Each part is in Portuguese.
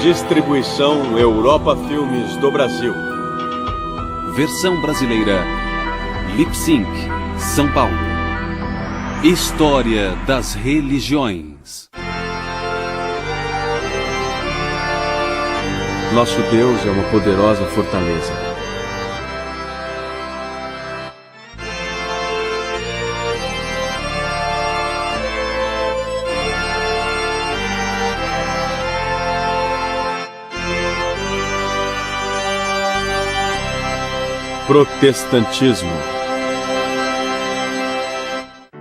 Distribuição Europa Filmes do Brasil. Versão brasileira Lip Sync, São Paulo. História das religiões. Nosso Deus é uma poderosa fortaleza. Protestantismo.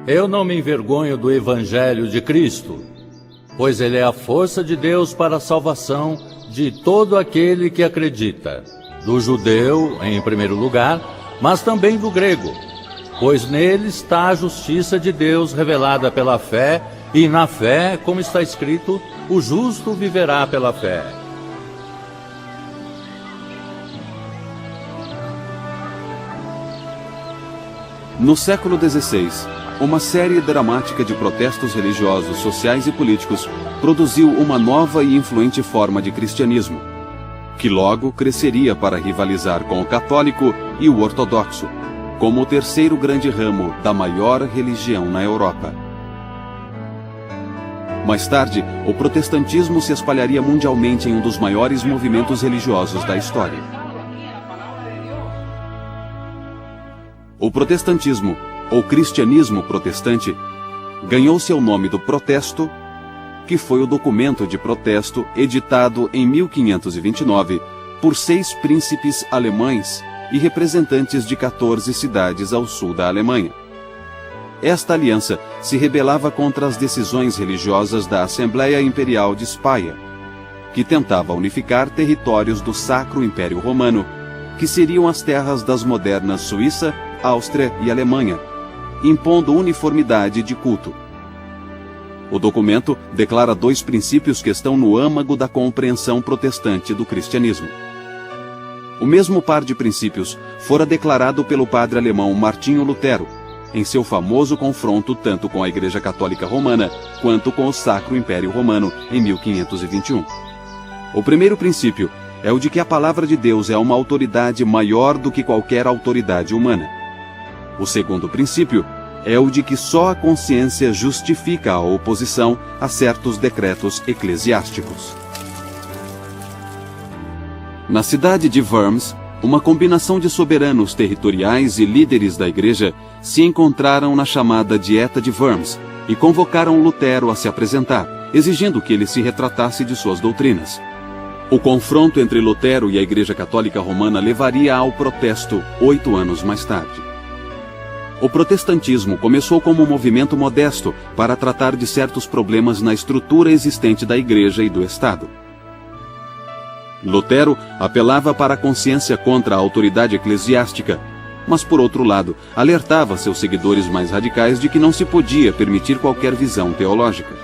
Eu não me envergonho do Evangelho de Cristo, pois ele é a força de Deus para a salvação de todo aquele que acredita, do judeu, em primeiro lugar, mas também do grego, pois nele está a justiça de Deus revelada pela fé, e na fé, como está escrito, o justo viverá pela fé. No século XVI, uma série dramática de protestos religiosos, sociais e políticos produziu uma nova e influente forma de cristianismo, que logo cresceria para rivalizar com o católico e o ortodoxo, como o terceiro grande ramo da maior religião na Europa. Mais tarde, o protestantismo se espalharia mundialmente em um dos maiores movimentos religiosos da história. O protestantismo, ou cristianismo protestante, ganhou seu nome do protesto, que foi o documento de protesto editado em 1529 por 6 príncipes alemães e representantes de 14 cidades ao sul da Alemanha. Esta aliança se rebelava contra as decisões religiosas da Assembleia Imperial de Speyer, que tentava unificar territórios do Sacro Império Romano, que seriam as terras das modernas Suíça, Áustria e Alemanha, impondo uniformidade de culto. O documento declara 2 princípios que estão no âmago da compreensão protestante do cristianismo. O mesmo par de princípios fora declarado pelo padre alemão Martinho Lutero, em seu famoso confronto tanto com a Igreja Católica Romana quanto com o Sacro Império Romano em 1521. O primeiro princípio é o de que a palavra de Deus é uma autoridade maior do que qualquer autoridade humana. O segundo princípio é o de que só a consciência justifica a oposição a certos decretos eclesiásticos. Na cidade de Worms, uma combinação de soberanos territoriais e líderes da igreja se encontraram na chamada Dieta de Worms e convocaram Lutero a se apresentar, exigindo que ele se retratasse de suas doutrinas. O confronto entre Lutero e a Igreja Católica Romana levaria ao protesto 8 anos mais tarde. O protestantismo começou como um movimento modesto para tratar de certos problemas na estrutura existente da Igreja e do Estado. Lutero apelava para a consciência contra a autoridade eclesiástica, mas, por outro lado, alertava seus seguidores mais radicais de que não se podia permitir qualquer visão teológica.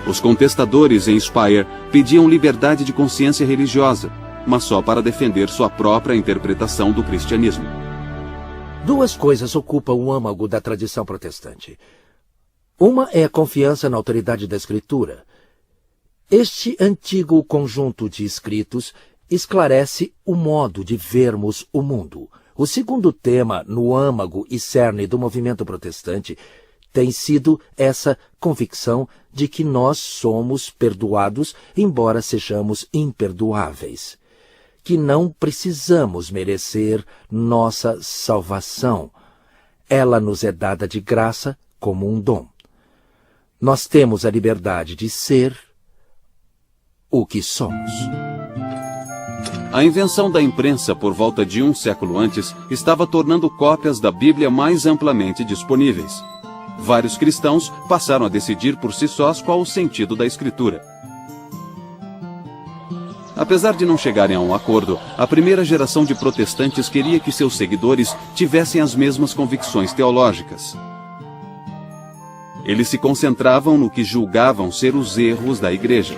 Os contestadores em Speyer pediam liberdade de consciência religiosa, mas só para defender sua própria interpretação do cristianismo. 2 coisas ocupam o âmago da tradição protestante. Uma é a confiança na autoridade da Escritura. Este antigo conjunto de escritos esclarece o modo de vermos o mundo. O segundo tema no âmago e cerne do movimento protestante tem sido essa convicção de que nós somos perdoados, embora sejamos imperdoáveis. Que não precisamos merecer nossa salvação. Ela nos é dada de graça como um dom. Nós temos a liberdade de ser o que somos. A invenção da imprensa por volta de 1 século antes estava tornando cópias da Bíblia mais amplamente disponíveis. Vários cristãos passaram a decidir por si sós qual o sentido da Escritura. Apesar de não chegarem a um acordo, a primeira geração de protestantes queria que seus seguidores tivessem as mesmas convicções teológicas. Eles se concentravam no que julgavam ser os erros da Igreja.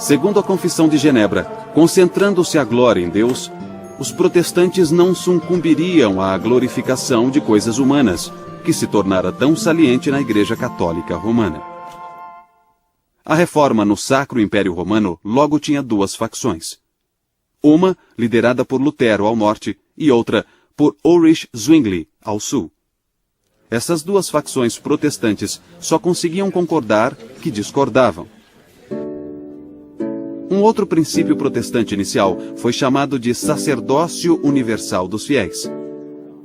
Segundo a Confissão de Genebra, concentrando-se a glória em Deus, os protestantes não sucumbiriam à glorificação de coisas humanas, que se tornara tão saliente na Igreja Católica Romana. A Reforma no Sacro Império Romano logo tinha duas facções. Uma liderada por Lutero ao norte e outra por Ulrich Zwingli ao sul. Essas duas facções protestantes só conseguiam concordar que discordavam. Um outro princípio protestante inicial foi chamado de sacerdócio universal dos fiéis.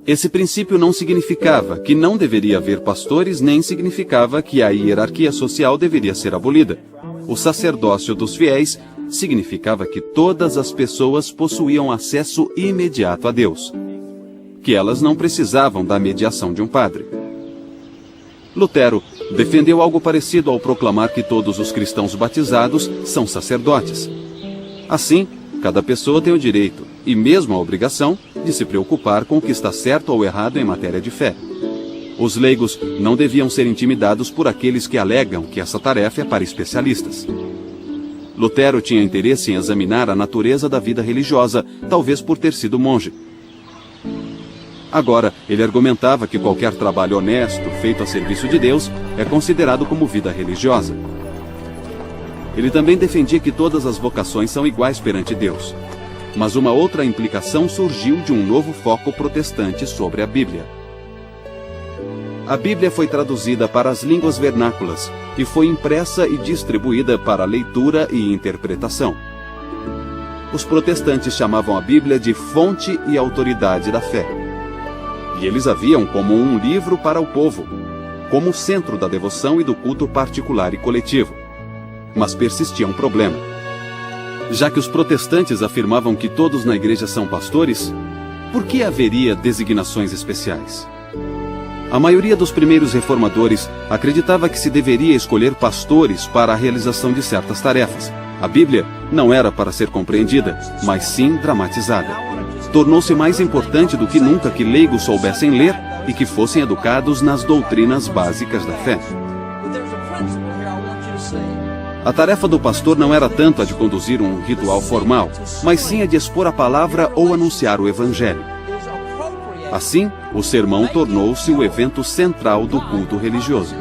Esse princípio não significava que não deveria haver pastores, nem significava que a hierarquia social deveria ser abolida. O sacerdócio dos fiéis significava que todas as pessoas possuíam acesso imediato a Deus, que elas não precisavam da mediação de um padre. Lutero defendeu algo parecido ao proclamar que todos os cristãos batizados são sacerdotes. Assim, cada pessoa tem o direito, e mesmo a obrigação, de se preocupar com o que está certo ou errado em matéria de fé. Os leigos não deviam ser intimidados por aqueles que alegam que essa tarefa é para especialistas. Lutero tinha interesse em examinar a natureza da vida religiosa, talvez por ter sido monge. Agora, ele argumentava que qualquer trabalho honesto feito a serviço de Deus é considerado como vida religiosa. Ele também defendia que todas as vocações são iguais perante Deus. Mas uma outra implicação surgiu de um novo foco protestante sobre a Bíblia. A Bíblia foi traduzida para as línguas vernáculas e foi impressa e distribuída para leitura e interpretação. Os protestantes chamavam a Bíblia de fonte e autoridade da fé. E eles a viam como um livro para o povo, como o centro da devoção e do culto particular e coletivo. Mas persistia um problema. Já que os protestantes afirmavam que todos na igreja são pastores, por que haveria designações especiais? A maioria dos primeiros reformadores acreditava que se deveria escolher pastores para a realização de certas tarefas. A Bíblia não era para ser compreendida, mas sim dramatizada. Tornou-se mais importante do que nunca que leigos soubessem ler e que fossem educados nas doutrinas básicas da fé. A tarefa do pastor não era tanto a de conduzir um ritual formal, mas sim a de expor a palavra ou anunciar o evangelho. Assim, o sermão tornou-se o evento central do culto religioso.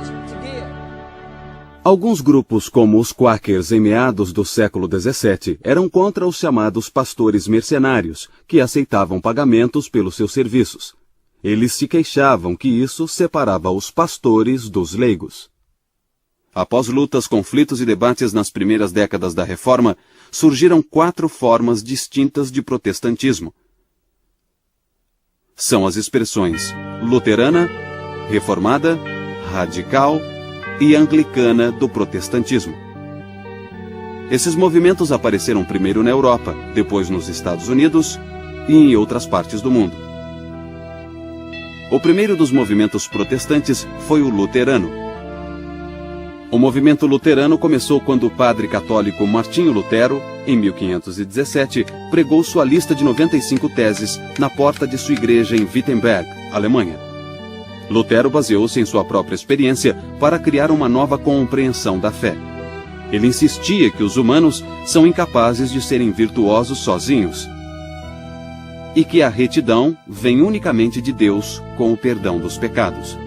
Alguns grupos, como os quakers em meados do século XVII, eram contra os chamados pastores mercenários, que aceitavam pagamentos pelos seus serviços. Eles se queixavam que isso separava os pastores dos leigos. Após lutas, conflitos e debates nas primeiras décadas da Reforma, surgiram 4 formas distintas de protestantismo. São as expressões luterana, reformada, radical e anglicana do protestantismo. Esses movimentos apareceram primeiro na Europa, depois nos Estados Unidos e em outras partes do mundo. O primeiro dos movimentos protestantes foi o luterano. O movimento luterano começou quando o padre católico Martinho Lutero, em 1517, pregou sua lista de 95 teses na porta de sua igreja em Wittenberg, Alemanha. Lutero baseou-se em sua própria experiência para criar uma nova compreensão da fé. Ele insistia que os humanos são incapazes de serem virtuosos sozinhos e que a retidão vem unicamente de Deus com o perdão dos pecados.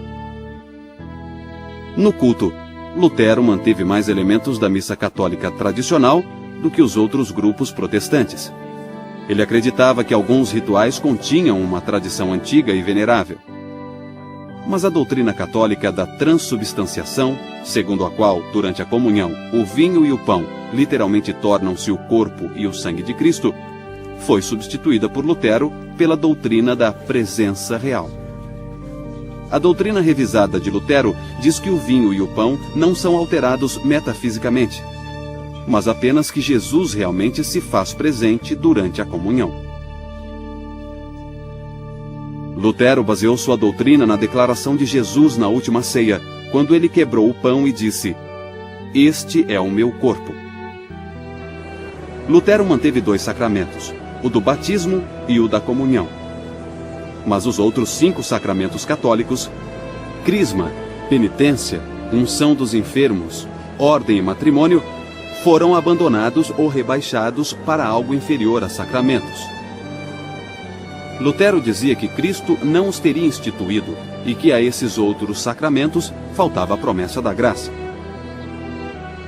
No culto, Lutero manteve mais elementos da missa católica tradicional do que os outros grupos protestantes. Ele acreditava que alguns rituais continham uma tradição antiga e venerável. Mas a doutrina católica da transubstanciação, segundo a qual, durante a comunhão, o vinho e o pão literalmente tornam-se o corpo e o sangue de Cristo, foi substituída por Lutero pela doutrina da presença real. A doutrina revisada de Lutero diz que o vinho e o pão não são alterados metafisicamente, mas apenas que Jesus realmente se faz presente durante a comunhão. Lutero baseou sua doutrina na declaração de Jesus na última ceia, quando ele quebrou o pão e disse: "Este é o meu corpo." Lutero manteve 2 sacramentos, o do batismo e o da comunhão. Mas os outros 5 sacramentos católicos, crisma, penitência, unção dos enfermos, ordem e matrimônio, foram abandonados ou rebaixados para algo inferior a sacramentos. Lutero dizia que Cristo não os teria instituído e que a esses outros sacramentos faltava a promessa da graça.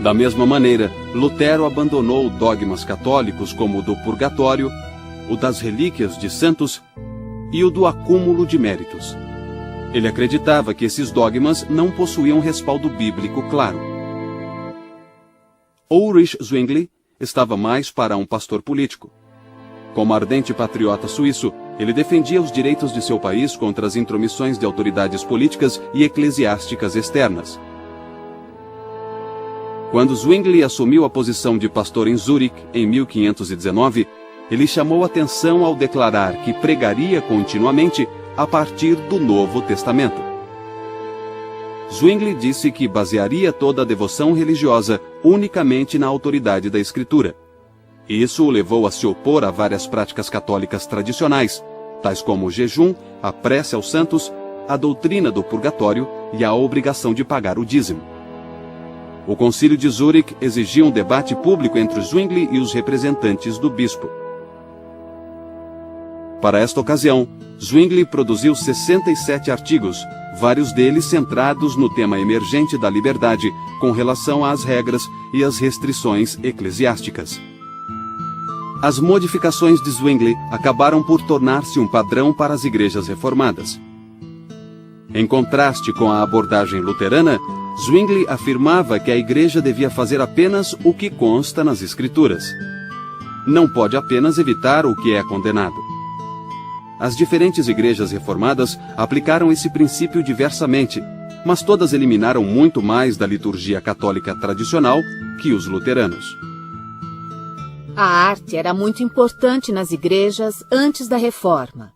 Da mesma maneira, Lutero abandonou dogmas católicos como o do purgatório, o das relíquias de santos e o do acúmulo de méritos. Ele acreditava que esses dogmas não possuíam respaldo bíblico claro. Ulrich Zwingli estava mais para um pastor político. Como ardente patriota suíço, ele defendia os direitos de seu país contra as intromissões de autoridades políticas e eclesiásticas externas. Quando Zwingli assumiu a posição de pastor em Zurique, em 1519, ele chamou atenção ao declarar que pregaria continuamente a partir do Novo Testamento. Zwingli disse que basearia toda a devoção religiosa unicamente na autoridade da Escritura. Isso o levou a se opor a várias práticas católicas tradicionais, tais como o jejum, a prece aos santos, a doutrina do purgatório e a obrigação de pagar o dízimo. O Concílio de Zurique exigia um debate público entre Zwingli e os representantes do bispo. Para esta ocasião, Zwingli produziu 67 artigos, vários deles centrados no tema emergente da liberdade com relação às regras e às restrições eclesiásticas. As modificações de Zwingli acabaram por tornar-se um padrão para as igrejas reformadas. Em contraste com a abordagem luterana, Zwingli afirmava que a igreja devia fazer apenas o que consta nas Escrituras. Não pode apenas evitar o que é condenado. As diferentes igrejas reformadas aplicaram esse princípio diversamente, mas todas eliminaram muito mais da liturgia católica tradicional que os luteranos. A arte era muito importante nas igrejas antes da Reforma.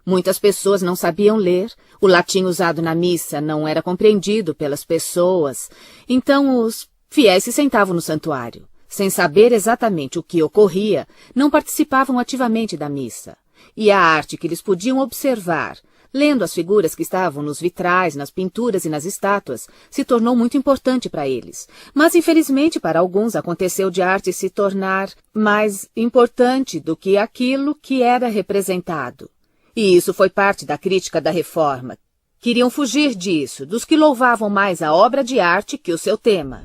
Muitas pessoas não sabiam ler, o latim usado na missa não era compreendido pelas pessoas, então os fiéis se sentavam no santuário. Sem saber exatamente o que ocorria, não participavam ativamente da missa. E a arte que eles podiam observar, lendo as figuras que estavam nos vitrais, nas pinturas e nas estátuas, se tornou muito importante para eles. Mas, infelizmente, para alguns aconteceu de a arte se tornar mais importante do que aquilo que era representado. E isso foi parte da crítica da Reforma. Queriam fugir disso, dos que louvavam mais a obra de arte que o seu tema.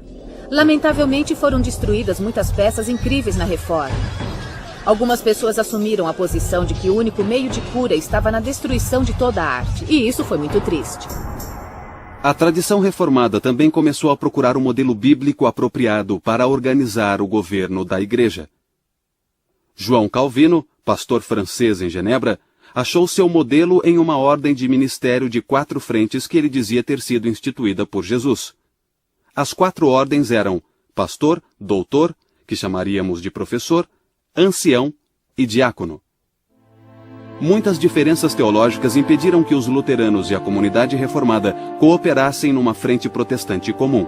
Lamentavelmente foram destruídas muitas peças incríveis na Reforma. Algumas pessoas assumiram a posição de que o único meio de cura estava na destruição de toda a arte, e isso foi muito triste. A tradição reformada também começou a procurar um modelo bíblico apropriado para organizar o governo da Igreja. João Calvino, pastor francês em Genebra, achou seu modelo em uma ordem de ministério de 4 frentes que ele dizia ter sido instituída por Jesus. As 4 ordens eram pastor, doutor, que chamaríamos de professor, ancião e diácono. Muitas diferenças teológicas impediram que os luteranos e a comunidade reformada cooperassem numa frente protestante comum.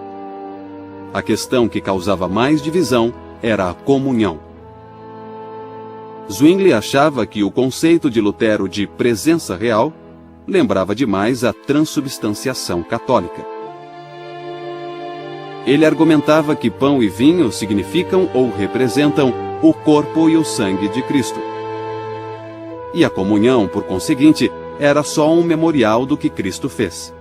A questão que causava mais divisão era a comunhão. Zwingli achava que o conceito de Lutero de presença real lembrava demais a transubstanciação católica. Ele argumentava que pão e vinho significam ou representam o corpo e o sangue de Cristo. E a comunhão, por conseguinte, era só um memorial do que Cristo fez.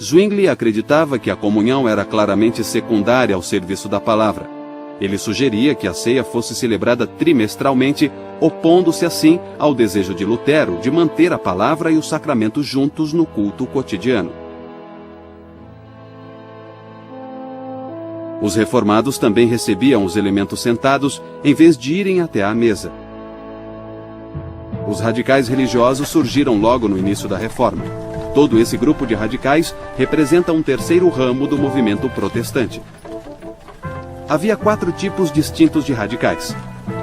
Zwingli acreditava que a comunhão era claramente secundária ao serviço da palavra. Ele sugeria que a ceia fosse celebrada trimestralmente, opondo-se assim ao desejo de Lutero de manter a palavra e o sacramento juntos no culto cotidiano. Os reformados também recebiam os elementos sentados em vez de irem até à mesa. Os radicais religiosos surgiram logo no início da Reforma. Todo esse grupo de radicais representa um terceiro ramo do movimento protestante. Havia 4 tipos distintos de radicais: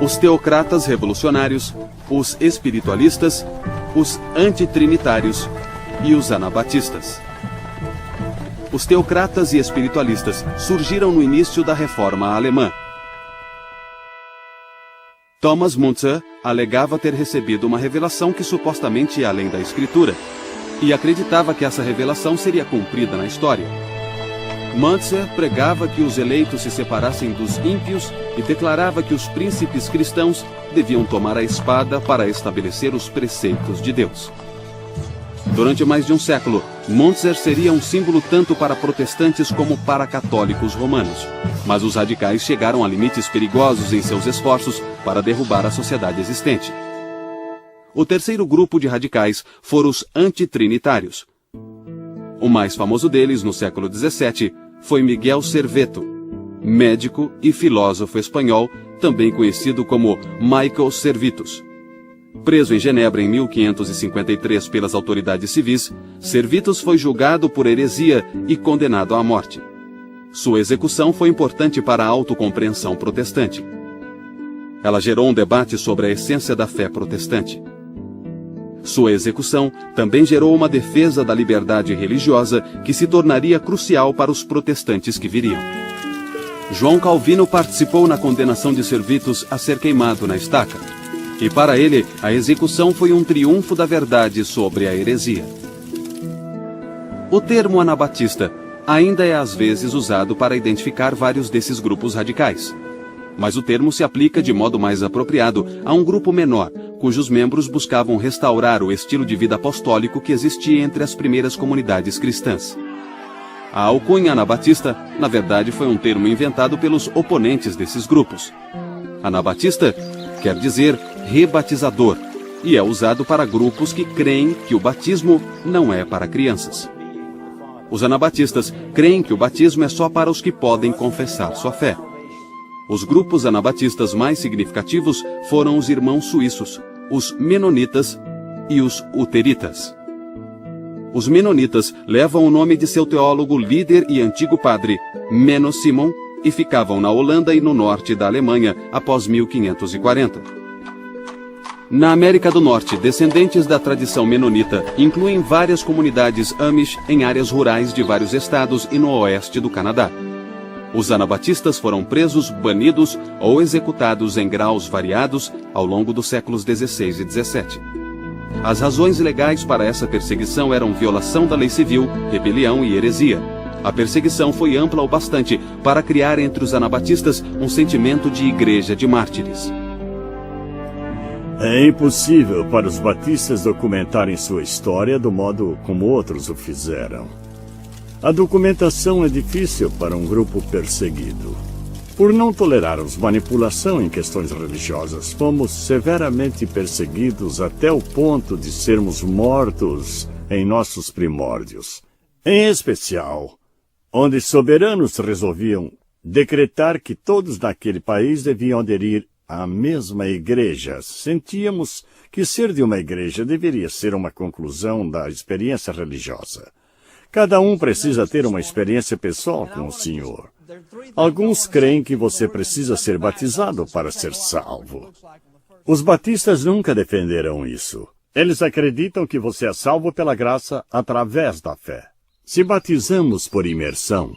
os teocratas revolucionários, os espiritualistas, os antitrinitários e os anabatistas. Os teocratas e espiritualistas surgiram no início da Reforma alemã. Thomas Müntzer alegava ter recebido uma revelação que supostamente ia além da Escritura, e acreditava que essa revelação seria cumprida na história. Müntzer pregava que os eleitos se separassem dos ímpios e declarava que os príncipes cristãos deviam tomar a espada para estabelecer os preceitos de Deus. Durante mais de um século, Montzer seria um símbolo tanto para protestantes como para católicos romanos. Mas os radicais chegaram a limites perigosos em seus esforços para derrubar a sociedade existente. O terceiro grupo de radicais foram os antitrinitários. O mais famoso deles, no século XVII, foi Miguel Serveto, médico e filósofo espanhol, também conhecido como Michael Servetus. Preso em Genebra em 1553 pelas autoridades civis, Servetus foi julgado por heresia e condenado à morte. Sua execução foi importante para a autocompreensão protestante. Ela gerou um debate sobre a essência da fé protestante. Sua execução também gerou uma defesa da liberdade religiosa que se tornaria crucial para os protestantes que viriam. João Calvino participou na condenação de Servetus a ser queimado na estaca. E para ele, a execução foi um triunfo da verdade sobre a heresia. O termo anabatista ainda é às vezes usado para identificar vários desses grupos radicais. Mas o termo se aplica de modo mais apropriado a um grupo menor, cujos membros buscavam restaurar o estilo de vida apostólico que existia entre as primeiras comunidades cristãs. A alcunha anabatista, na verdade, foi um termo inventado pelos oponentes desses grupos. Anabatista quer dizer rebatizador, e é usado para grupos que creem que o batismo não é para crianças. Os anabatistas creem que o batismo é só para os que podem confessar sua fé. Os grupos anabatistas mais significativos foram os irmãos suíços, os menonitas e os uteritas. Os menonitas levam o nome de seu teólogo líder e antigo padre, Menno Simon, e ficavam na Holanda e no norte da Alemanha após 1540. Na América do Norte, descendentes da tradição menonita incluem várias comunidades Amish em áreas rurais de vários estados e no oeste do Canadá. Os anabatistas foram presos, banidos ou executados em graus variados ao longo dos séculos XVI e XVII. As razões legais para essa perseguição eram violação da lei civil, rebelião e heresia. A perseguição foi ampla o bastante para criar entre os anabatistas um sentimento de igreja de mártires. É impossível para os batistas documentarem sua história do modo como outros o fizeram. A documentação é difícil para um grupo perseguido. Por não tolerarmos manipulação em questões religiosas, fomos severamente perseguidos até o ponto de sermos mortos em nossos primórdios. Em especial, onde soberanos resolviam decretar que todos naquele país deviam aderir à mesma igreja. Sentíamos que ser de uma igreja deveria ser uma conclusão da experiência religiosa. Cada um precisa ter uma experiência pessoal com o Senhor. Alguns creem que você precisa ser batizado para ser salvo. Os batistas nunca defenderam isso. Eles acreditam que você é salvo pela graça através da fé. Se batizamos por imersão,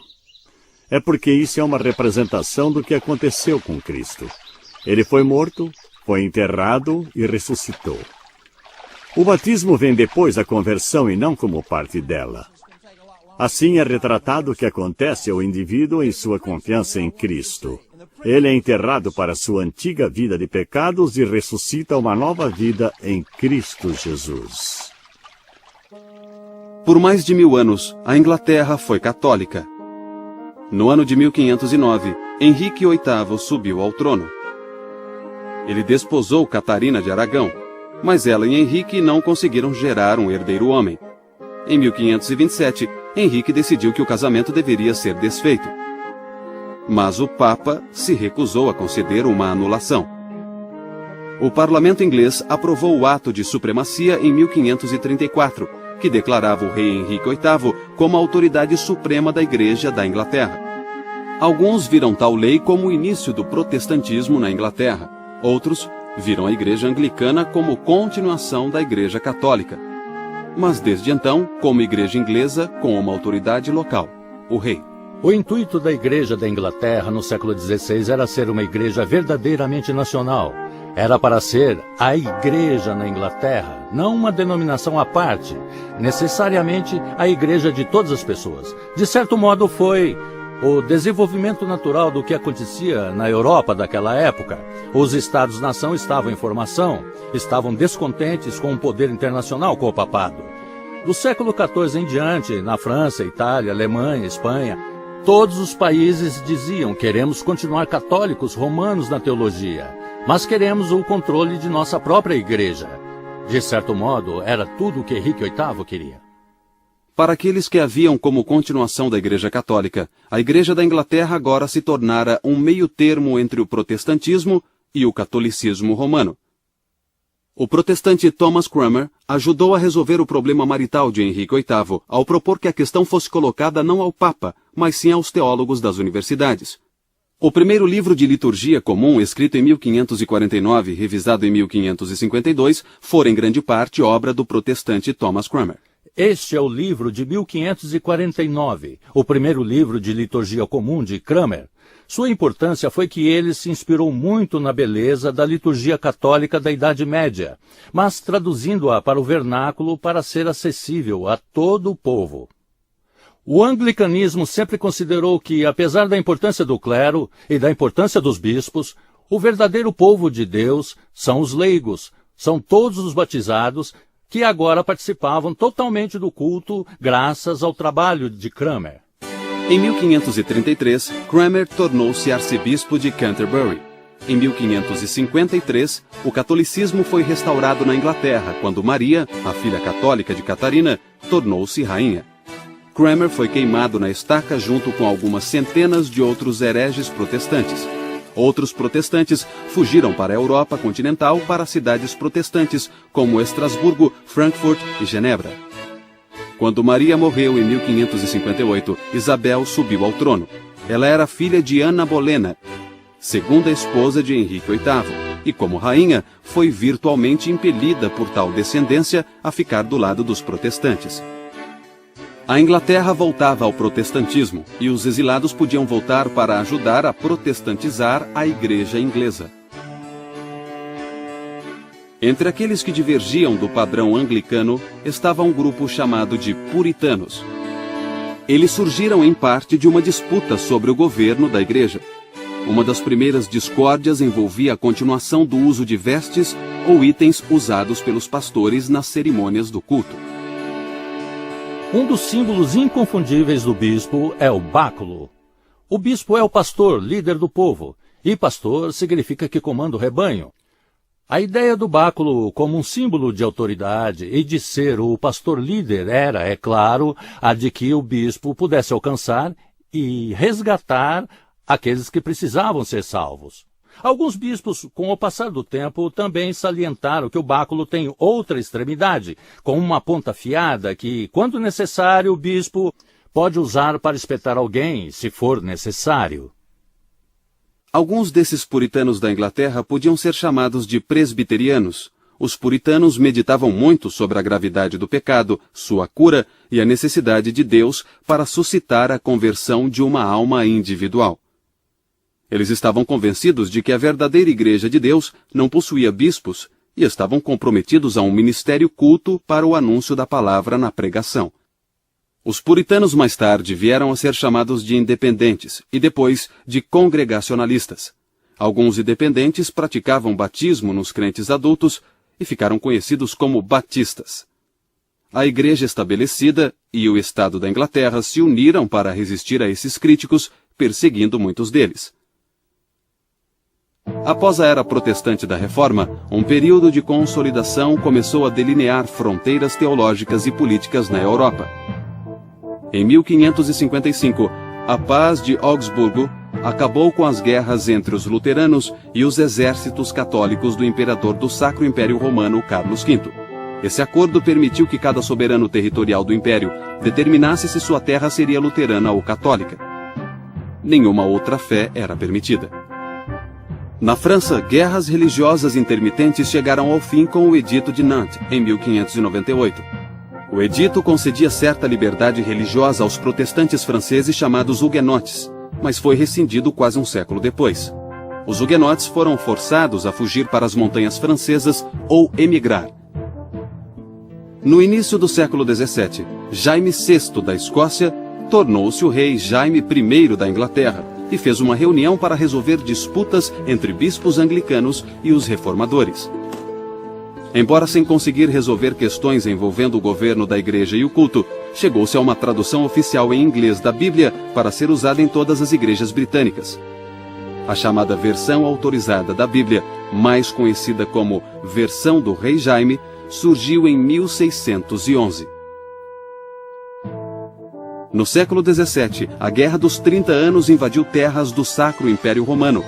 é porque isso é uma representação do que aconteceu com Cristo. Ele foi morto, foi enterrado e ressuscitou. O batismo vem depois da conversão e não como parte dela. Assim é retratado o que acontece ao indivíduo em sua confiança em Cristo. Ele é enterrado para sua antiga vida de pecados e ressuscita uma nova vida em Cristo Jesus. Por mais de 1000 anos, a Inglaterra foi católica. No ano de 1509, Henrique VIII subiu ao trono. Ele desposou Catarina de Aragão, mas ela e Henrique não conseguiram gerar um herdeiro homem. Em 1527, Henrique decidiu que o casamento deveria ser desfeito. Mas o Papa se recusou a conceder uma anulação. O parlamento inglês aprovou o ato de supremacia em 1534, que declarava o rei Henrique VIII como a autoridade suprema da Igreja da Inglaterra. Alguns viram tal lei como o início do protestantismo na Inglaterra. Outros viram a Igreja Anglicana como continuação da Igreja Católica. Mas desde então, como igreja inglesa, com uma autoridade local, o rei. O intuito da Igreja da Inglaterra no século XVI era ser uma igreja verdadeiramente nacional. Era para ser a igreja na Inglaterra, não uma denominação à parte, necessariamente a igreja de todas as pessoas. De certo modo, foi o desenvolvimento natural do que acontecia na Europa daquela época. Os Estados-nação estavam em formação, estavam descontentes com o poder internacional com o papado. Do século XIV em diante, na França, Itália, Alemanha, Espanha, todos os países diziam: queremos continuar católicos romanos na teologia, mas queremos o controle de nossa própria igreja. De certo modo, era tudo o que Henrique VIII queria. Para aqueles que haviam como continuação da Igreja Católica, a Igreja da Inglaterra agora se tornara um meio-termo entre o protestantismo e o catolicismo romano. O protestante Thomas Cranmer ajudou a resolver o problema marital de Henrique VIII ao propor que a questão fosse colocada não ao Papa, mas sim aos teólogos das universidades. O primeiro livro de liturgia comum, escrito em 1549 e revisado em 1552, fora em grande parte obra do protestante Thomas Cranmer. Este é o livro de 1549, o primeiro livro de liturgia comum de Cranmer. Sua importância foi que ele se inspirou muito na beleza da liturgia católica da Idade Média, mas traduzindo-a para o vernáculo para ser acessível a todo o povo. O anglicanismo sempre considerou que, apesar da importância do clero e da importância dos bispos, o verdadeiro povo de Deus são os leigos, são todos os batizados, que agora participavam totalmente do culto graças ao trabalho de Cranmer. Em 1533, Cranmer tornou-se arcebispo de Canterbury. Em 1553, o catolicismo foi restaurado na Inglaterra, quando Maria, a filha católica de Catarina, tornou-se rainha. Cranmer foi queimado na estaca junto com algumas centenas de outros hereges protestantes. Outros protestantes fugiram para a Europa continental para cidades protestantes, como Estrasburgo, Frankfurt e Genebra. Quando Maria morreu em 1558, Isabel subiu ao trono. Ela era filha de Ana Bolena, segunda esposa de Henrique VIII, e como rainha, foi virtualmente impelida por tal descendência a ficar do lado dos protestantes. A Inglaterra voltava ao protestantismo e os exilados podiam voltar para ajudar a protestantizar a igreja inglesa. Entre aqueles que divergiam do padrão anglicano estava um grupo chamado de puritanos. Eles surgiram em parte de uma disputa sobre o governo da igreja. Uma das primeiras discórdias envolvia a continuação do uso de vestes ou itens usados pelos pastores nas cerimônias do culto. Um dos símbolos inconfundíveis do bispo é o báculo. O bispo é o pastor, líder do povo, e pastor significa que comanda o rebanho. A ideia do báculo como um símbolo de autoridade e de ser o pastor líder era, é claro, a de que o bispo pudesse alcançar e resgatar aqueles que precisavam ser salvos. Alguns bispos, com o passar do tempo, também salientaram que o báculo tem outra extremidade, com uma ponta afiada que, quando necessário, o bispo pode usar para espetar alguém, se for necessário. Alguns desses puritanos da Inglaterra podiam ser chamados de presbiterianos. Os puritanos meditavam muito sobre a gravidade do pecado, sua cura e a necessidade de Deus para suscitar a conversão de uma alma individual. Eles estavam convencidos de que a verdadeira Igreja de Deus não possuía bispos e estavam comprometidos a um ministério culto para o anúncio da palavra na pregação. Os puritanos mais tarde vieram a ser chamados de independentes e depois de congregacionalistas. Alguns independentes praticavam batismo nos crentes adultos e ficaram conhecidos como batistas. A Igreja estabelecida e o Estado da Inglaterra se uniram para resistir a esses críticos, perseguindo muitos deles. Após a era protestante da Reforma, um período de consolidação começou a delinear fronteiras teológicas e políticas na Europa. Em 1555, a Paz de Augsburgo acabou com as guerras entre os luteranos e os exércitos católicos do imperador do Sacro Império Romano, Carlos V. Esse acordo permitiu que cada soberano territorial do império determinasse se sua terra seria luterana ou católica. Nenhuma outra fé era permitida. Na França, guerras religiosas intermitentes chegaram ao fim com o Edito de Nantes, em 1598. O edito concedia certa liberdade religiosa aos protestantes franceses chamados huguenotes, mas foi rescindido quase um século depois. Os huguenotes foram forçados a fugir para as montanhas francesas ou emigrar. No início do século XVII, Jaime VI da Escócia tornou-se o rei Jaime I da Inglaterra e fez uma reunião para resolver disputas entre bispos anglicanos e os reformadores. Embora sem conseguir resolver questões envolvendo o governo da igreja e o culto, chegou-se a uma tradução oficial em inglês da Bíblia para ser usada em todas as igrejas britânicas. A chamada versão autorizada da Bíblia, mais conhecida como Versão do Rei Jaime, surgiu em 1611. No século XVII, a Guerra dos 30 Anos invadiu terras do Sacro Império Romano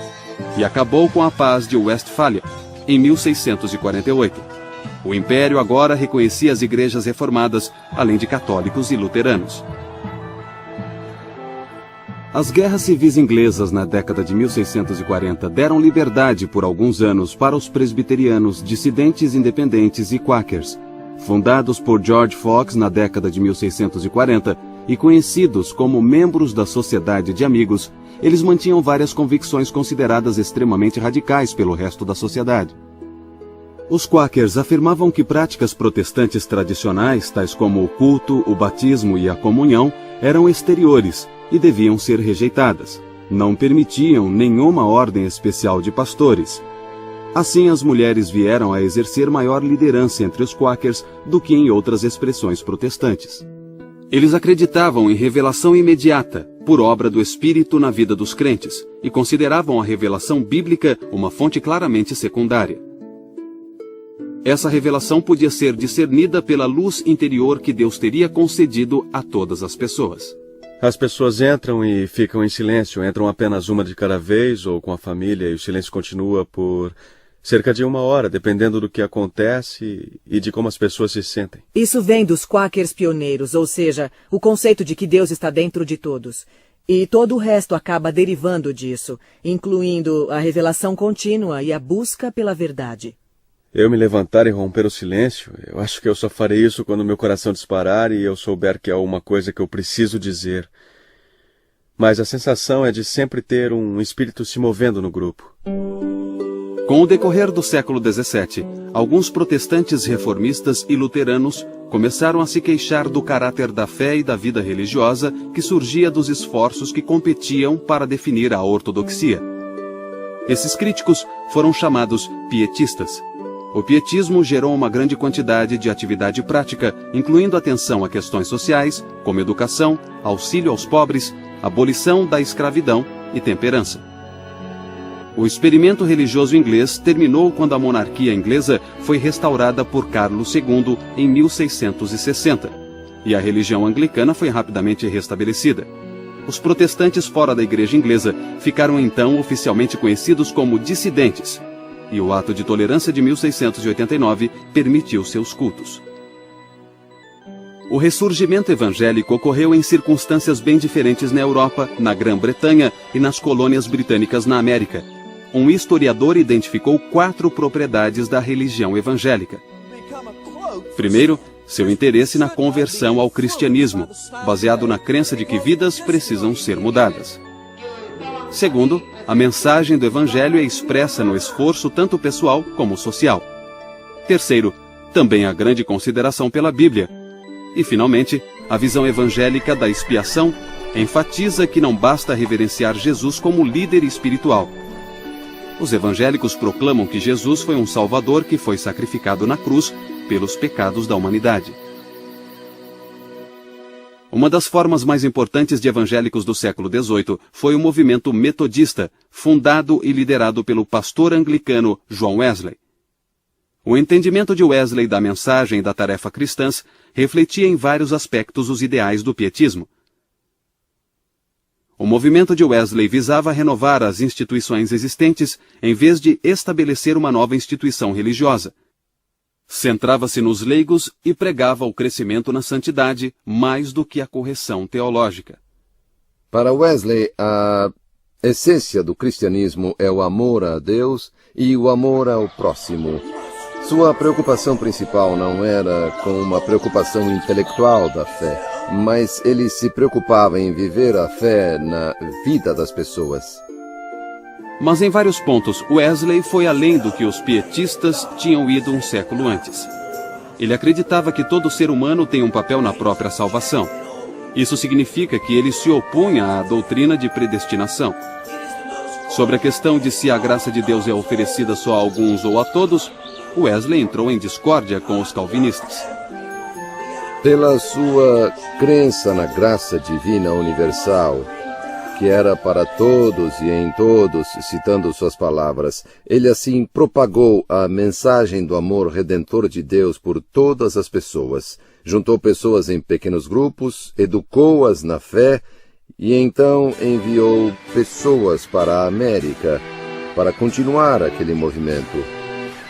e acabou com a Paz de Westfália, em 1648. O Império agora reconhecia as igrejas reformadas, além de católicos e luteranos. As guerras civis inglesas na década de 1640 deram liberdade por alguns anos para os presbiterianos, dissidentes independentes e quakers, fundados por George Fox na década de 1640 e conhecidos como membros da Sociedade de Amigos. Eles mantinham várias convicções consideradas extremamente radicais pelo resto da sociedade. Os quakers afirmavam que práticas protestantes tradicionais, tais como o culto, o batismo e a comunhão, eram exteriores e deviam ser rejeitadas. Não permitiam nenhuma ordem especial de pastores. Assim, as mulheres vieram a exercer maior liderança entre os quakers do que em outras expressões protestantes. Eles acreditavam em revelação imediata, por obra do Espírito na vida dos crentes, e consideravam a revelação bíblica uma fonte claramente secundária. Essa revelação podia ser discernida pela luz interior que Deus teria concedido a todas as pessoas. As pessoas entram e ficam em silêncio, entram apenas uma de cada vez ou com a família, e o silêncio continua por cerca de 1 hora, dependendo do que acontece e de como as pessoas se sentem. Isso vem dos quakers pioneiros, ou seja, o conceito de que Deus está dentro de todos. E todo o resto acaba derivando disso, incluindo a revelação contínua e a busca pela verdade. Eu me levantar e romper o silêncio, eu acho que eu só farei isso quando meu coração disparar e eu souber que há uma coisa que eu preciso dizer. Mas a sensação é de sempre ter um espírito se movendo no grupo. Com o decorrer do século XVII, alguns protestantes reformistas e luteranos começaram a se queixar do caráter da fé e da vida religiosa que surgia dos esforços que competiam para definir a ortodoxia. Esses críticos foram chamados pietistas. O pietismo gerou uma grande quantidade de atividade prática, incluindo atenção a questões sociais, como educação, auxílio aos pobres, abolição da escravidão e temperança. O experimento religioso inglês terminou quando a monarquia inglesa foi restaurada por Carlos II em 1660, e a religião anglicana foi rapidamente restabelecida. Os protestantes fora da igreja inglesa ficaram então oficialmente conhecidos como dissidentes, e o Ato de Tolerância de 1689 permitiu seus cultos. O ressurgimento evangélico ocorreu em circunstâncias bem diferentes na Europa, na Grã-Bretanha e nas colônias britânicas na América. Um historiador identificou 4 propriedades da religião evangélica. Primeiro, seu interesse na conversão ao cristianismo, baseado na crença de que vidas precisam ser mudadas. Segundo, a mensagem do Evangelho é expressa no esforço tanto pessoal como social. Terceiro, também a grande consideração pela Bíblia. E, finalmente, a visão evangélica da expiação enfatiza que não basta reverenciar Jesus como líder espiritual. Os evangélicos proclamam que Jesus foi um Salvador que foi sacrificado na cruz pelos pecados da humanidade. Uma das formas mais importantes de evangélicos do século XVIII foi o movimento metodista, fundado e liderado pelo pastor anglicano John Wesley. O entendimento de Wesley da mensagem e da tarefa cristãs refletia em vários aspectos os ideais do pietismo. O movimento de Wesley visava renovar as instituições existentes em vez de estabelecer uma nova instituição religiosa. Centrava-se nos leigos e pregava o crescimento na santidade mais do que a correção teológica. Para Wesley, a essência do cristianismo é o amor a Deus e o amor ao próximo. Sua preocupação principal não era com uma preocupação intelectual da fé, mas ele se preocupava em viver a fé na vida das pessoas. Mas em vários pontos, Wesley foi além do que os pietistas tinham ido um século antes. Ele acreditava que todo ser humano tem um papel na própria salvação. Isso significa que ele se opunha à doutrina de predestinação. Sobre a questão de se a graça de Deus é oferecida só a alguns ou a todos, Wesley entrou em discórdia com os calvinistas. Pela sua crença na graça divina universal, que era para todos e em todos, citando suas palavras, ele assim propagou a mensagem do amor redentor de Deus por todas as pessoas, juntou pessoas em pequenos grupos, educou-as na fé e então enviou pessoas para a América para continuar aquele movimento.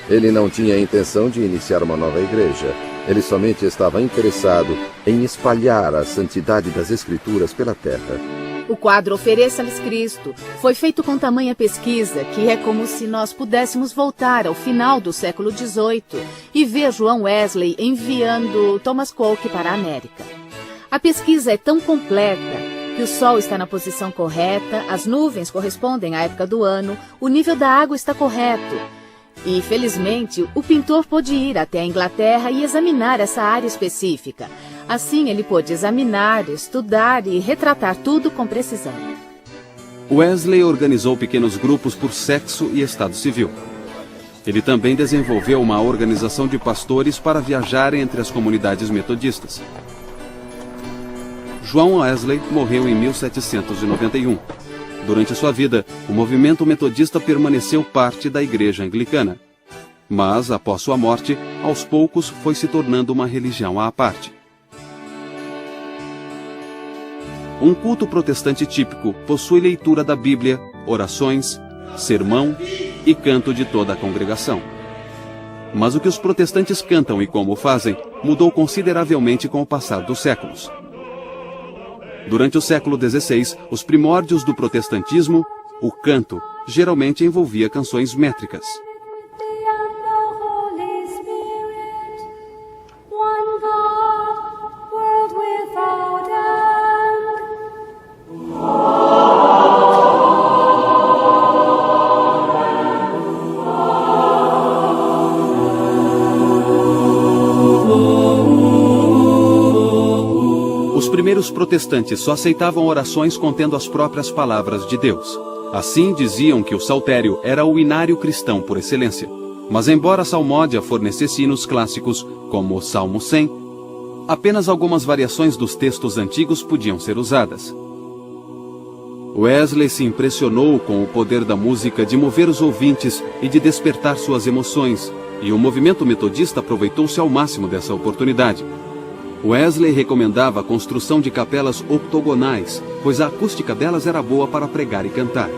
Ele não tinha a intenção de iniciar uma nova igreja. Ele somente estava interessado em espalhar a santidade das Escrituras pela terra. O quadro Ofereça-lhes Cristo foi feito com tamanha pesquisa que é como se nós pudéssemos voltar ao final do século XVIII e ver João Wesley enviando Thomas Coke para a América. A pesquisa é tão completa que o sol está na posição correta, as nuvens correspondem à época do ano, o nível da água está correto. E, felizmente, o pintor pôde ir até a Inglaterra e examinar essa área específica. Assim, ele pôde examinar, estudar e retratar tudo com precisão. Wesley organizou pequenos grupos por sexo e estado civil. Ele também desenvolveu uma organização de pastores para viajar entre as comunidades metodistas. João Wesley morreu em 1791. Durante sua vida, o movimento metodista permaneceu parte da Igreja Anglicana. Mas, após sua morte, aos poucos foi se tornando uma religião à parte. Um culto protestante típico possui leitura da Bíblia, orações, sermão e canto de toda a congregação. Mas o que os protestantes cantam e como o fazem mudou consideravelmente com o passar dos séculos. Durante o século XVI, os primórdios do protestantismo, o canto geralmente envolvia canções métricas. Os primeiros protestantes só aceitavam orações contendo as próprias palavras de Deus. Assim diziam que o saltério era o inário cristão por excelência. Mas embora a salmódia fornecesse hinos clássicos, como o Salmo 100, apenas algumas variações dos textos antigos podiam ser usadas. Wesley se impressionou com o poder da música de mover os ouvintes e de despertar suas emoções, e o movimento metodista aproveitou-se ao máximo dessa oportunidade. Wesley recomendava a construção de capelas octogonais, pois a acústica delas era boa para pregar e cantar.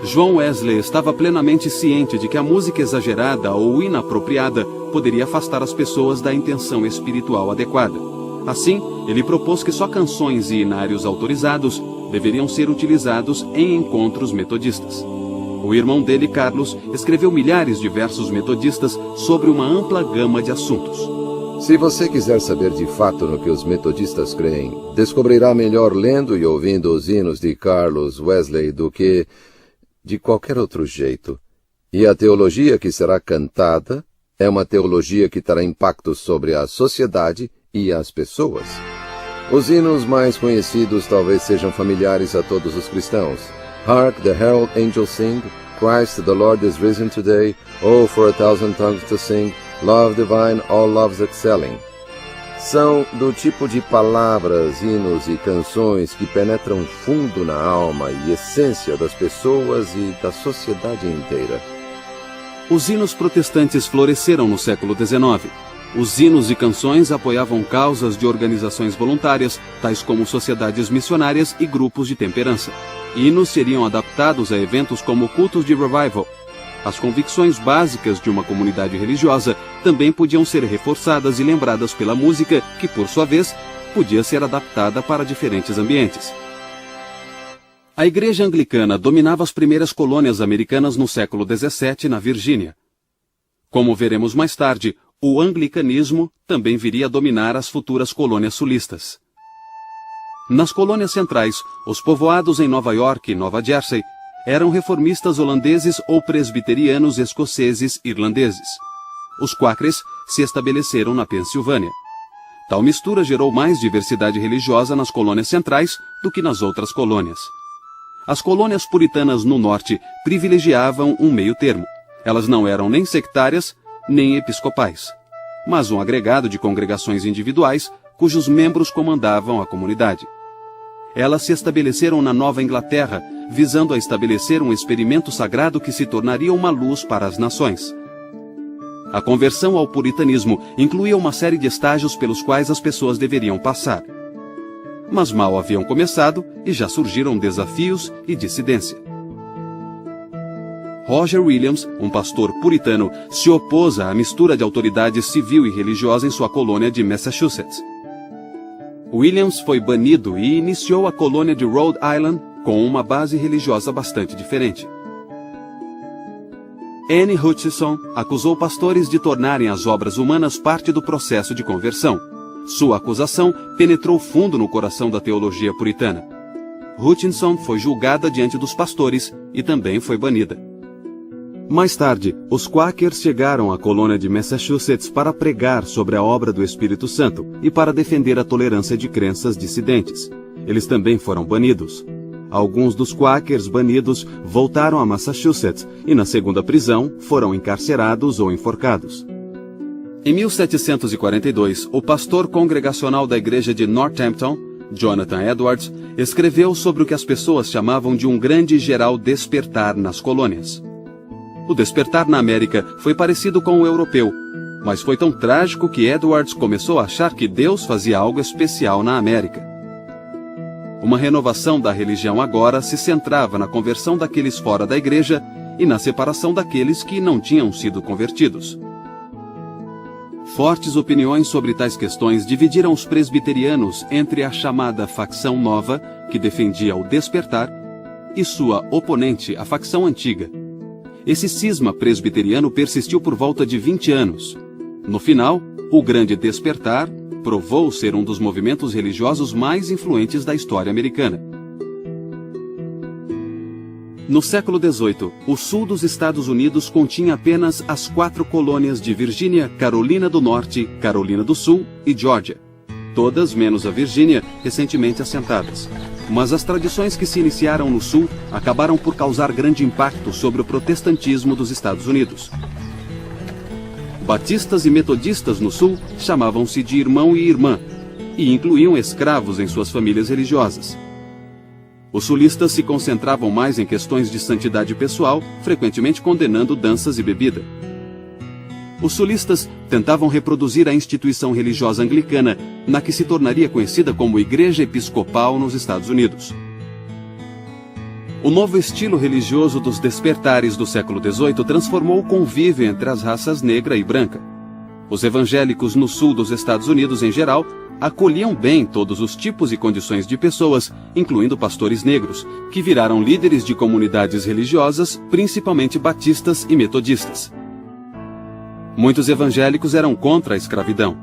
João Wesley estava plenamente ciente de que a música exagerada ou inapropriada poderia afastar as pessoas da intenção espiritual adequada. Assim, ele propôs que só canções e hinários autorizados deveriam ser utilizados em encontros metodistas. O irmão dele, Carlos, escreveu milhares de versos metodistas sobre uma ampla gama de assuntos. Se você quiser saber de fato no que os metodistas creem, descobrirá melhor lendo e ouvindo os hinos de Carlos Wesley do que de qualquer outro jeito. E a teologia que será cantada é uma teologia que terá impacto sobre a sociedade e as pessoas. Os hinos mais conhecidos talvez sejam familiares a todos os cristãos. Hark the herald angels sing, Christ the Lord is risen today, oh for a thousand tongues to sing, Love divine, all loves excelling. São do tipo de palavras, hinos e canções que penetram fundo na alma e essência das pessoas e da sociedade inteira. Os hinos protestantes floresceram no século XIX. Os hinos e canções apoiavam causas de organizações voluntárias, tais como sociedades missionárias e grupos de temperança. Hinos seriam adaptados a eventos como cultos de revival. As convicções básicas de uma comunidade religiosa também podiam ser reforçadas e lembradas pela música, que, por sua vez, podia ser adaptada para diferentes ambientes. A Igreja Anglicana dominava as primeiras colônias americanas no século XVII, na Virgínia. Como veremos mais tarde, o anglicanismo também viria a dominar as futuras colônias sulistas. Nas colônias centrais, os povoados em Nova York e Nova Jersey eram reformistas holandeses ou presbiterianos escoceses irlandeses. Os Quakers se estabeleceram na Pensilvânia. Tal mistura gerou mais diversidade religiosa nas colônias centrais do que nas outras colônias. As colônias puritanas no norte privilegiavam um meio termo. Elas não eram nem sectárias, nem episcopais, mas um agregado de congregações individuais cujos membros comandavam a comunidade. Elas se estabeleceram na Nova Inglaterra, visando a estabelecer um experimento sagrado que se tornaria uma luz para as nações. A conversão ao puritanismo incluía uma série de estágios pelos quais as pessoas deveriam passar. Mas mal haviam começado e já surgiram desafios e dissidência. Roger Williams, um pastor puritano, se opôs à mistura de autoridade civil e religiosa em sua colônia de Massachusetts. Williams foi banido e iniciou a colônia de Rhode Island com uma base religiosa bastante diferente. Anne Hutchinson acusou pastores de tornarem as obras humanas parte do processo de conversão. Sua acusação penetrou fundo no coração da teologia puritana. Hutchinson foi julgada diante dos pastores e também foi banida. Mais tarde, os Quakers chegaram à colônia de Massachusetts para pregar sobre a obra do Espírito Santo e para defender a tolerância de crenças dissidentes. Eles também foram banidos. Alguns dos Quakers banidos voltaram a Massachusetts e, na segunda prisão, foram encarcerados ou enforcados. Em 1742, o pastor congregacional da igreja de Northampton, Jonathan Edwards, escreveu sobre o que as pessoas chamavam de um grande e geral despertar nas colônias. O despertar na América foi parecido com o europeu, mas foi tão trágico que Edwards começou a achar que Deus fazia algo especial na América. Uma renovação da religião agora se centrava na conversão daqueles fora da igreja e na separação daqueles que não tinham sido convertidos. Fortes opiniões sobre tais questões dividiram os presbiterianos entre a chamada facção nova, que defendia o despertar, e sua oponente, a facção antiga. Esse cisma presbiteriano persistiu por volta de 20 anos. No final, o Grande Despertar provou ser um dos movimentos religiosos mais influentes da história americana. No século XVIII, o sul dos Estados Unidos continha apenas as 4 colônias de Virgínia, Carolina do Norte, Carolina do Sul e Geórgia, todas menos a Virgínia, recentemente assentadas. Mas as tradições que se iniciaram no sul acabaram por causar grande impacto sobre o protestantismo dos Estados Unidos. Batistas e metodistas no sul chamavam-se de irmão e irmã, e incluíam escravos em suas famílias religiosas. Os sulistas se concentravam mais em questões de santidade pessoal, frequentemente condenando danças e bebida. Os sulistas tentavam reproduzir a instituição religiosa anglicana, na que se tornaria conhecida como Igreja Episcopal nos Estados Unidos. O novo estilo religioso dos despertares do século XVIII transformou o convívio entre as raças negra e branca. Os evangélicos no sul dos Estados Unidos, em geral, acolhiam bem todos os tipos e condições de pessoas, incluindo pastores negros, que viraram líderes de comunidades religiosas, principalmente batistas e metodistas. Muitos evangélicos eram contra a escravidão.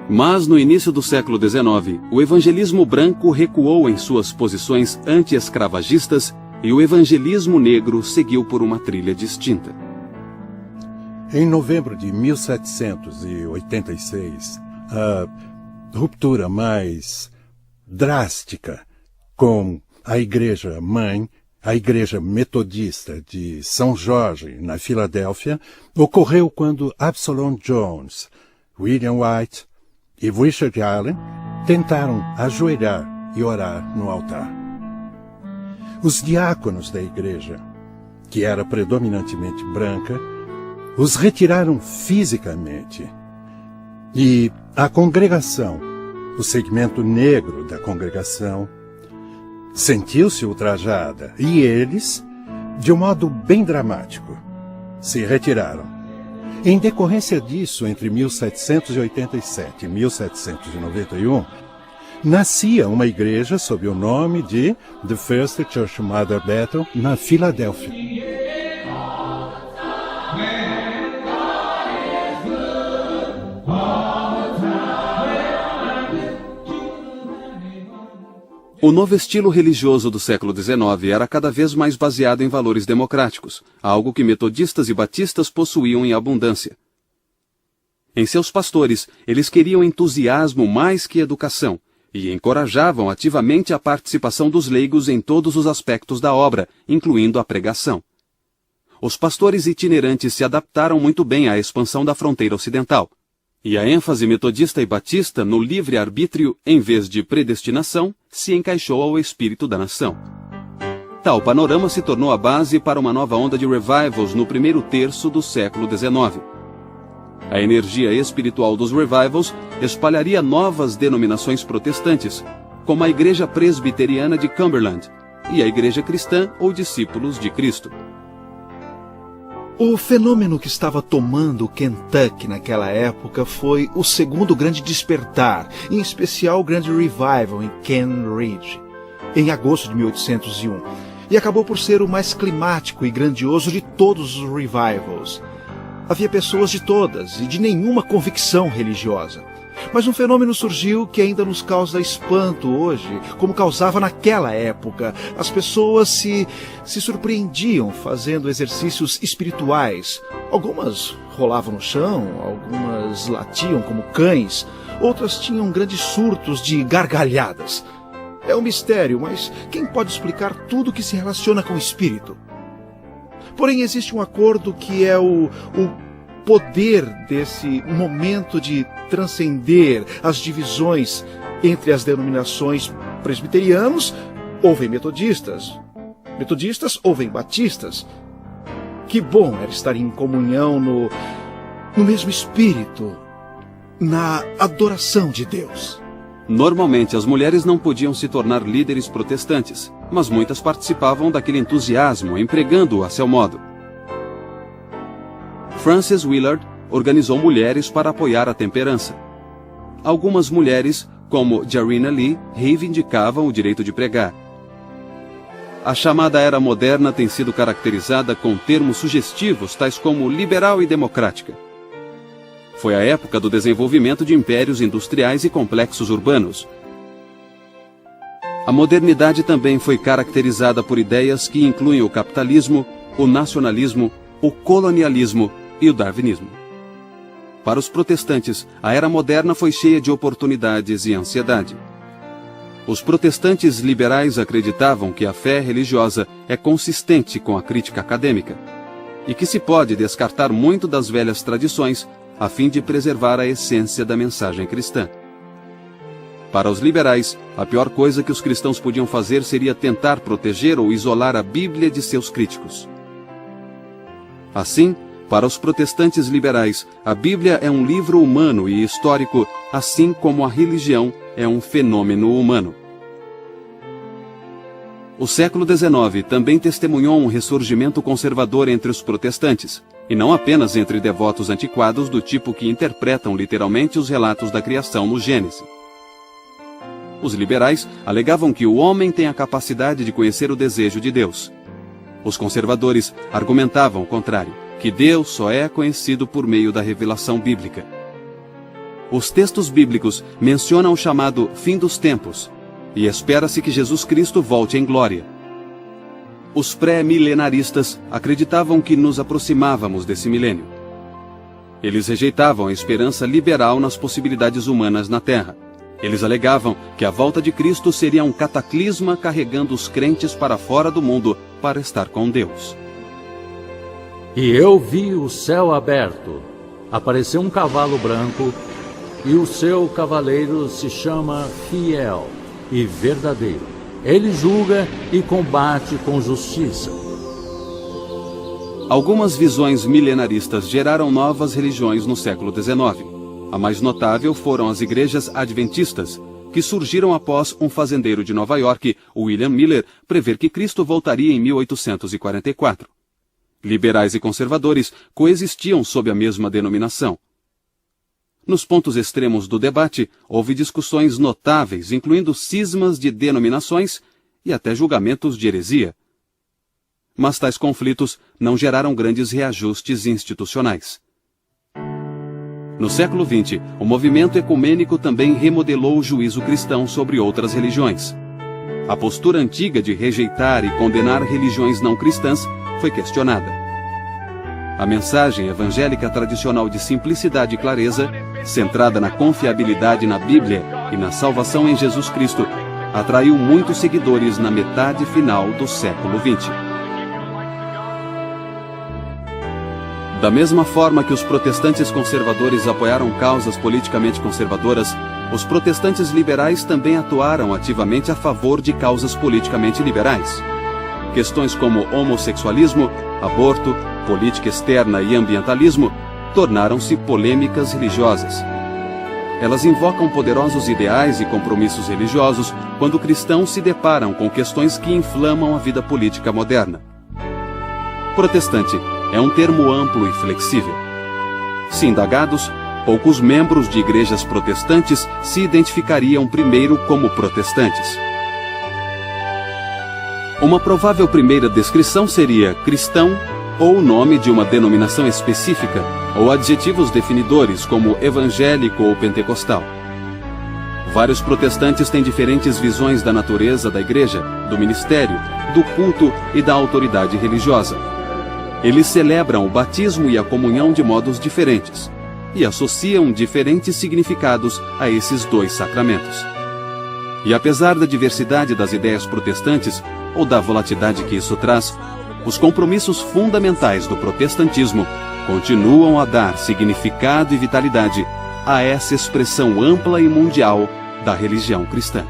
Mas no início do século XIX, o evangelismo branco recuou em suas posições anti-escravagistas e o evangelismo negro seguiu por uma trilha distinta. Em novembro de 1786, a ruptura mais drástica com a Igreja Mãe, a Igreja Metodista de São Jorge, na Filadélfia, ocorreu quando Absalom Jones, William White e Richard Allen tentaram ajoelhar e orar no altar. Os diáconos da igreja, que era predominantemente branca, os retiraram fisicamente e a congregação, o segmento negro da congregação, sentiu-se ultrajada e eles, de um modo bem dramático, se retiraram. Em decorrência disso, entre 1787 e 1791, nascia uma igreja sob o nome de The First Church Mother Bethel, na Filadélfia. O novo estilo religioso do século XIX era cada vez mais baseado em valores democráticos, algo que metodistas e batistas possuíam em abundância. Em seus pastores, eles queriam entusiasmo mais que educação e encorajavam ativamente a participação dos leigos em todos os aspectos da obra, incluindo a pregação. os pastores itinerantes se adaptaram muito bem à expansão da fronteira ocidental, e a ênfase metodista e batista no livre-arbítrio, em vez de predestinação, se encaixou ao espírito da nação. Tal panorama se tornou a base para uma nova onda de revivals no primeiro terço do século XIX. A energia espiritual dos revivals espalharia novas denominações protestantes, como a Igreja Presbiteriana de Cumberland e a Igreja Cristã ou Discípulos de Cristo. O fenômeno que estava tomando Kentucky naquela época foi o segundo grande despertar, em especial o grande revival em Ken Ridge, em agosto de 1801, e acabou por ser o mais climático e grandioso de todos os revivals. Havia pessoas de todas e de nenhuma convicção religiosa. Mas um fenômeno surgiu que ainda nos causa espanto hoje, como causava naquela época. As pessoas se surpreendiam fazendo exercícios espirituais. Algumas rolavam no chão, algumas latiam como cães, outras tinham grandes surtos de gargalhadas. É um mistério, mas quem pode explicar tudo que se relaciona com o espírito? Porém, existe um acordo que é o poder desse momento de transcender as divisões entre as denominações. Presbiterianos ouvem metodistas, metodistas ouvem batistas. Que bom era estar em comunhão no mesmo espírito, na adoração de Deus. Normalmente, as mulheres não podiam se tornar líderes protestantes, mas muitas participavam daquele entusiasmo, empregando-o a seu modo. Frances Willard organizou mulheres para apoiar a temperança. Algumas mulheres, como Jarina Lee, reivindicavam o direito de pregar. A chamada era moderna tem sido caracterizada com termos sugestivos tais como liberal e democrática. Foi a época do desenvolvimento de impérios industriais e complexos urbanos. A modernidade também foi caracterizada por ideias que incluem o capitalismo, o nacionalismo, o colonialismo e o darwinismo. Para os protestantes, a era moderna foi cheia de oportunidades e ansiedade. Os protestantes liberais acreditavam que a fé religiosa é consistente com a crítica acadêmica e que se pode descartar muito das velhas tradições a fim de preservar a essência da mensagem cristã. Para os liberais, a pior coisa que os cristãos podiam fazer seria tentar proteger ou isolar a Bíblia de seus críticos. Assim, para os protestantes liberais, a Bíblia é um livro humano e histórico, assim como a religião é um fenômeno humano. O século XIX também testemunhou um ressurgimento conservador entre os protestantes, e não apenas entre devotos antiquados do tipo que interpretam literalmente os relatos da criação no Gênesis. Os liberais alegavam que o homem tem a capacidade de conhecer o desejo de Deus. Os conservadores argumentavam o contrário, que Deus só é conhecido por meio da revelação bíblica. Os textos bíblicos mencionam o chamado fim dos tempos, e espera-se que Jesus Cristo volte em glória. Os pré-milenaristas acreditavam que nos aproximávamos desse milênio. Eles rejeitavam a esperança liberal nas possibilidades humanas na Terra. Eles alegavam que a volta de Cristo seria um cataclisma carregando os crentes para fora do mundo para estar com Deus. E eu vi o céu aberto, apareceu um cavalo branco, e o seu cavaleiro se chama Fiel e Verdadeiro. Ele julga e combate com justiça. Algumas visões milenaristas geraram novas religiões no século XIX. A mais notável foram as igrejas adventistas, que surgiram após um fazendeiro de Nova York, William Miller, prever que Cristo voltaria em 1844. Liberais e conservadores coexistiam sob a mesma denominação. Nos pontos extremos do debate, houve discussões notáveis, incluindo cismas de denominações e até julgamentos de heresia. Mas tais conflitos não geraram grandes reajustes institucionais. No século XX, o movimento ecumênico também remodelou o juízo cristão sobre outras religiões. A postura antiga de rejeitar e condenar religiões não cristãs foi questionada. A mensagem evangélica tradicional de simplicidade e clareza, centrada na confiabilidade na Bíblia e na salvação em Jesus Cristo, atraiu muitos seguidores na metade final do século XX. Da mesma forma que os protestantes conservadores apoiaram causas politicamente conservadoras, os protestantes liberais também atuaram ativamente a favor de causas politicamente liberais. Questões como homossexualismo, aborto, política externa e ambientalismo tornaram-se polêmicas religiosas. Elas invocam poderosos ideais e compromissos religiosos quando cristãos se deparam com questões que inflamam a vida política moderna. Protestante é um termo amplo e flexível. Se indagados, poucos membros de igrejas protestantes se identificariam primeiro como protestantes. Uma provável primeira descrição seria cristão ou o nome de uma denominação específica, ou adjetivos definidores como evangélico ou pentecostal. Vários protestantes têm diferentes visões da natureza da igreja, do ministério, do culto e da autoridade religiosa. Eles celebram o batismo e a comunhão de modos diferentes e associam diferentes significados a esses dois sacramentos. E apesar da diversidade das ideias protestantes ou da volatilidade que isso traz, os compromissos fundamentais do protestantismo continuam a dar significado e vitalidade a essa expressão ampla e mundial da religião cristã.